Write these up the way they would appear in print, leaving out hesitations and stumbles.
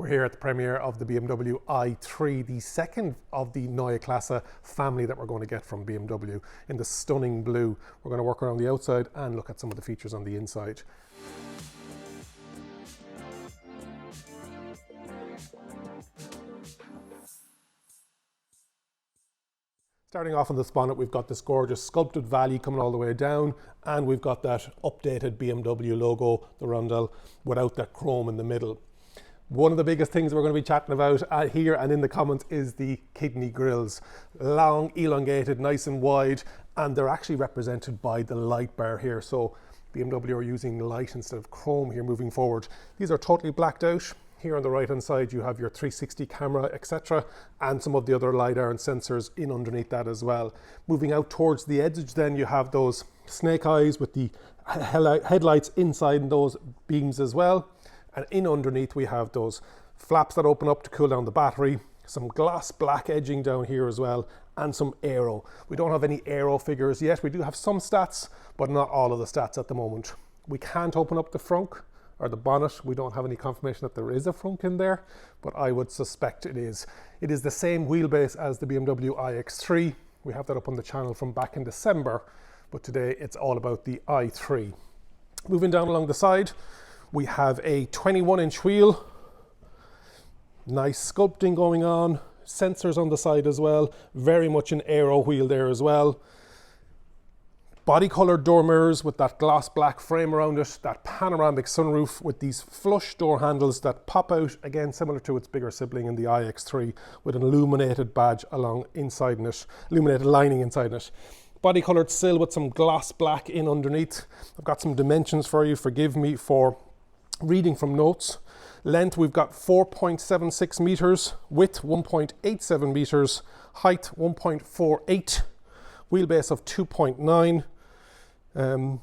We're here at the premiere of the BMW i3, the second of the Neue Klasse family that we're going to get from BMW in the stunning blue. We're going to work around the outside and look at some of the features on the inside. Starting off on the bonnet, we've got this gorgeous sculpted valley coming all the way down, and we've got that updated BMW logo, the roundel, without that chrome in the middle. One of the biggest things we're going to be chatting about here and in the comments is the kidney grills. Long, elongated, nice and wide, and they're actually represented by the light bar here. So BMW are using light instead of chrome here moving forward. These are totally blacked out. Here on the right hand side you have your 360 camera, etc., and some of the other LiDAR and sensors in underneath that as well. Moving out towards the edge then you have those snake eyes with the headlights inside those beams as well. And in underneath we have those flaps that open up to cool down the battery, some glass black edging down here as well, and some aero. We don't have any aero figures yet. We do have some stats, but not all of the stats at the moment. We can't open up the frunk or the bonnet. We don't have any confirmation that there is a frunk in there, but I would suspect it is. It is the same wheelbase as the BMW iX3. We have that up on the channel from back in December, but today it's all about the i3. Moving down along the side, we have a 21-inch wheel, nice sculpting going on, sensors on the side as well, very much an aero wheel there as well. Body colored door mirrors with that gloss black frame around it, that panoramic sunroof with these flush door handles that pop out, again similar to its bigger sibling in the iX3, with an illuminated badge along inside it, illuminated lining inside it. Body colored sill with some gloss black in underneath. I've got some dimensions for you, forgive me for reading from notes. Length, we've got 4.76 meters, width 1.87 meters, height 1.48, wheelbase of 2.9,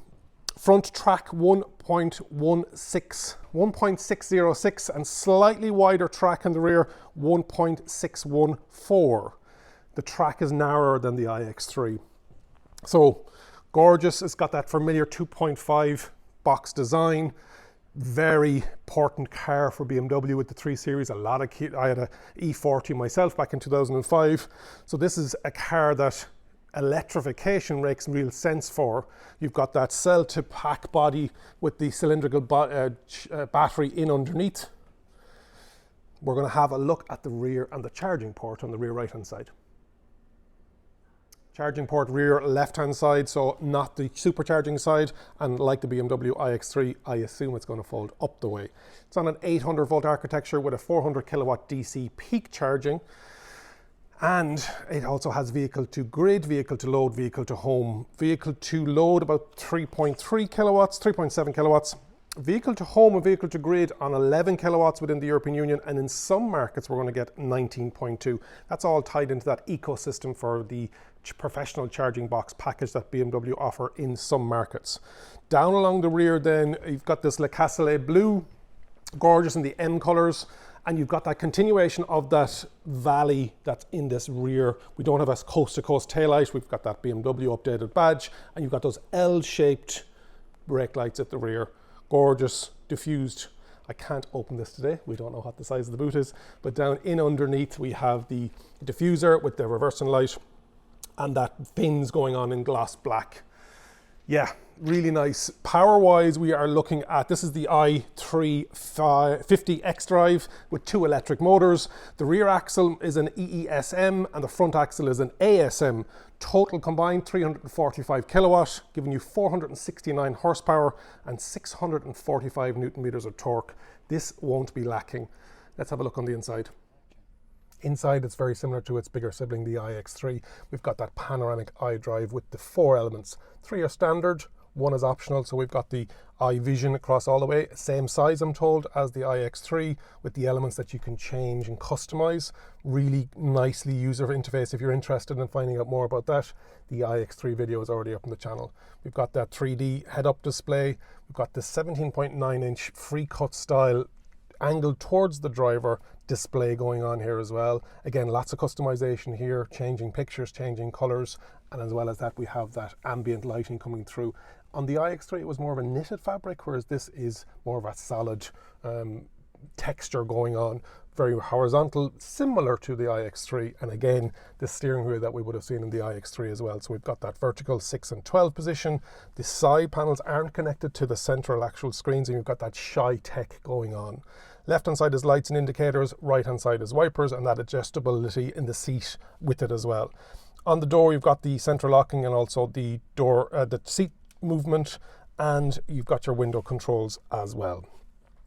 front track 1.606, and slightly wider track in the rear 1.614. The track is narrower than the iX3. So gorgeous. It's got that familiar 2.5 box design. Very important car for BMW with the 3 Series. I had a E40 myself back in 2005. So this is a car that electrification makes real sense for. You've got that cell to pack body with the cylindrical battery in underneath. We're going to have a look at the rear and the charging port on the rear right hand side. Charging port rear left hand side, so not the supercharging side, and like the BMW iX3 I assume it's going to fold up the way. It's on an 800 volt architecture with a 400 kilowatt DC peak charging, and it also has vehicle to grid, vehicle to load, vehicle to home. Vehicle to load about 3.3 kilowatts, 3.7 kilowatts. Vehicle to home and vehicle to grid on 11 kilowatts within the European Union, and in some markets we're going to get 19.2. That's all tied into that ecosystem for the professional charging box package that BMW offer in some markets. Down along the rear then you've got this Le Castellet blue, gorgeous in the M colours, and you've got that continuation of that valley that's in this rear. We don't have a coast-to-coast taillight. We've got that BMW updated badge, and you've got those L-shaped brake lights at the rear. Gorgeous, diffused. I can't open this today. We don't know what the size of the boot is, but down in underneath we have the diffuser with the reversing light and that fins going on in gloss black. Yeah, really nice. Power wise, we are looking at, this is the i350 xDrive with 2 electric motors. The rear axle is an EESM and the front axle is an ASM. Total combined 345 kilowatt, giving you 469 horsepower and 645 newton meters of torque. This won't be lacking. Let's have a look on the inside. Inside, it's very similar to its bigger sibling, the iX3. We've got that panoramic iDrive with the 4 elements. 3 are standard, 1 is optional, so we've got the iVision across all the way. Same size, I'm told, as the iX3, with the elements that you can change and customize. Really nicely user interface if you're interested in finding out more about that. The iX3 video is already up on the channel. We've got that 3D head-up display. We've got the 17.9-inch free-cut style angled towards the driver display going on here as well. Again, lots of customization here, changing pictures, changing colors, and as well as that we have that ambient lighting coming through. On the iX3 it was more of a knitted fabric, whereas this is more of a solid texture going on. Very horizontal, similar to the iX3, and again, the steering wheel that we would have seen in the iX3 as well. So we've got that vertical 6 and 12 position. The side panels aren't connected to the central actual screens, and you've got that shy tech going on. Left hand side is lights and indicators, right hand side is wipers, and that adjustability in the seat with it as well. On the door, you've got the central locking and also the door, the seat movement, and you've got your window controls as well.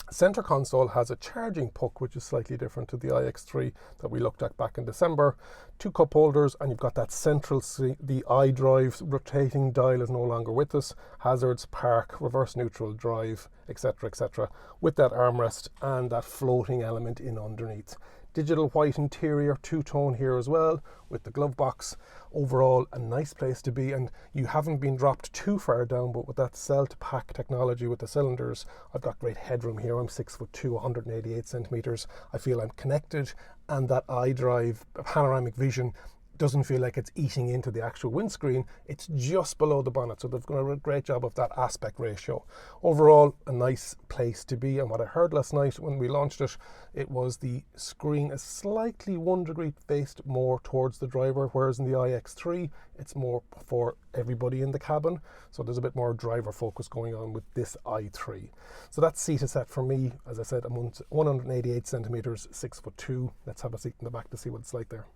Center console has a charging puck, which is slightly different to the iX3 that we looked at back in December. 2 cup holders, and you've got that central seat. The iDrive rotating dial is no longer with us. Hazards, park, reverse neutral, drive, etc., etc., with that armrest and that floating element in underneath. Digital white interior, 2-tone here as well, with the glove box. Overall, a nice place to be, and you haven't been dropped too far down, but with that cell-to-pack technology with the cylinders, I've got great headroom here. I'm 6'2", 188 centimeters. I feel I'm connected, and that iDrive panoramic vision doesn't feel like it's eating into the actual windscreen. It's just below the bonnet, so they've done a great job of that aspect ratio. Overall, a nice place to be, and what I heard last night when we launched it, it was the screen is slightly 1 degree faced more towards the driver, whereas in the iX3, it's more for everybody in the cabin. So there's a bit more driver focus going on with this i3. So that seat is set for me. As I said, I'm 188 centimeters, 6'2". Let's have a seat in the back to see what it's like there.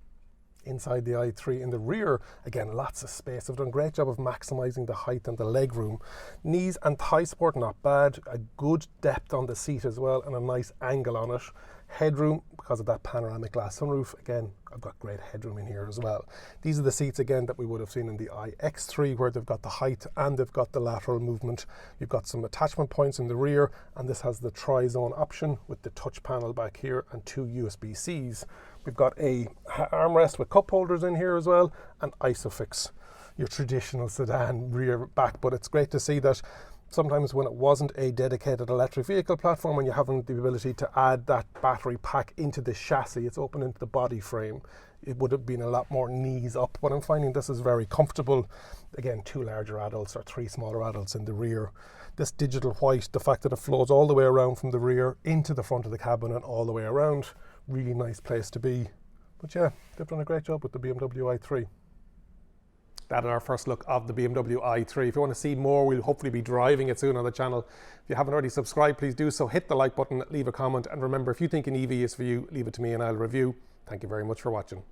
Inside the i3 in the rear, again, lots of space. I've done a great job of maximizing the height and the leg room. Knees and thigh support, not bad. A good depth on the seat as well, and a nice angle on it. Headroom, because of that panoramic glass sunroof, again, I've got great headroom in here as well. These are the seats again that we would have seen in the iX3, where they've got the height and they've got the lateral movement. You've got some attachment points in the rear, and this has the tri-zone option with the touch panel back here and 2 USB-Cs. We've got a armrest with cup holders in here as well, and Isofix, your traditional sedan rear back. But it's great to see that sometimes when it wasn't a dedicated electric vehicle platform and you haven't the ability to add that battery pack into the chassis, it's open into the body frame. It would have been a lot more knees up, but I'm finding this is very comfortable. Again, 2 larger adults or 3 smaller adults in the rear. This digital white, the fact that it flows all the way around from the rear into the front of the cabin and all the way around, really nice place to be. But yeah, they've done a great job with the BMW i3. That is our first look of the BMW i3. If you want to see more, we'll hopefully be driving it soon on the channel. If you haven't already subscribed, please do so. Hit the like button, leave a comment, and remember, if you think an EV is for you, leave it to me and I'll review. Thank you very much for watching.